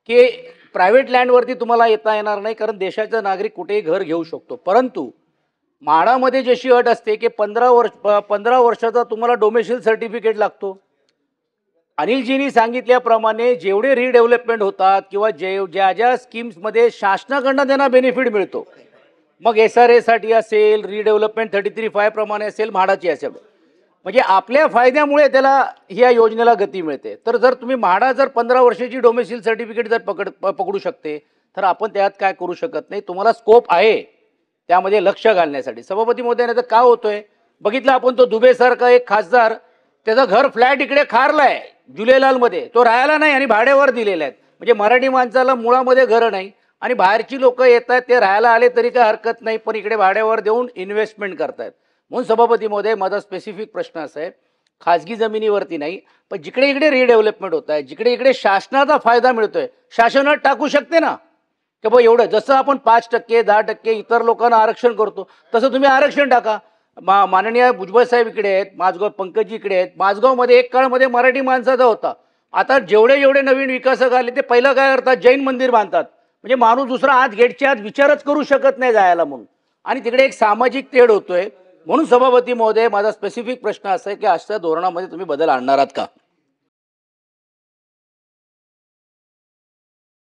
की प्रायव्हेट लँडवरती तुम्हाला येता येणार नाही, कारण देशाचा नागरिक कुठेही घर घेऊ शकतो. परंतु म्हाडामध्ये जशी अट असते की 15 वर्षाचा तुम्हाला डोमेशियल सर्टिफिकेट लागतो. अनिलजींनी सांगितल्याप्रमाणे जेवढे रिडेव्हलपमेंट होतात किंवा ज्या ज्या स्कीम्समध्ये शासनाकडनं त्यांना बेनिफिट मिळतो, मग SRA साठी असेल, रिडेव्हलपमेंट 33(5) प्रमाणे असेल, म्हाडाची असेल, म्हणजे आपल्या फायद्यामुळे त्याला ह्या योजनेला गती मिळते. तर जर तुम्ही म्हाडा जर 15 वर्षाची डोमेसिल सर्टिफिकेट जर पकडू शकते, तर आपण त्यात काय करू शकत नाही. तुम्हाला स्कोप आहे त्यामध्ये लक्ष घालण्यासाठी. सभापती महोदयाने तर का होतोय बघितलं आपण, तो दुबेसारखा एक खासदार, त्याचं घर फ्लॅट इकडे खारलाय जुलेलालमध्ये, तो राहायला नाही आणि भाड्यावर दिलेले आहेत. म्हणजे मराठी माणसाला मुळामध्ये घरं नाही आणि बाहेरची लोक येतात, ते राहायला आले तरी काय हरकत नाही, पण इकडे भाड्यावर देऊन इन्व्हेस्टमेंट करतायत. म्हणून सभापती महोदय, माझा स्पेसिफिक प्रश्न असा आहे, खाजगी जमिनीवरती नाही, पण जिकडे इकडे रिडेव्हलपमेंट होत आहे, जिकडे इकडे शासनाचा फायदा मिळतोय, शासन टाकू शकते ना की बा एवढं. जसं आपण 5%, 10% इतर लोकांना आरक्षण करतो, तसं तुम्ही आरक्षण टाका. माननीय भुजबळ साहेब इकडे आहेत, माझगाव पंकजी इकडे आहेत. माझगावमध्ये एक काळमध्ये मराठी माणसाचा होता. आता जेवढे नवीन विकासक आले, ते पहिलं काय करतात, जैन मंदिर बांधतात. म्हणजे माणूस दुसरा आत गेटच्या आत विचारच करू शकत नाही जायला म्हणून, आणि तिकडे एक सामाजिक तेढ होतोय. म्हणून सभापती महोदय, माझा स्पेसिफिक प्रश्न असा आहे की अशा धोरणामध्ये तुम्ही बदल आणणार आहात का?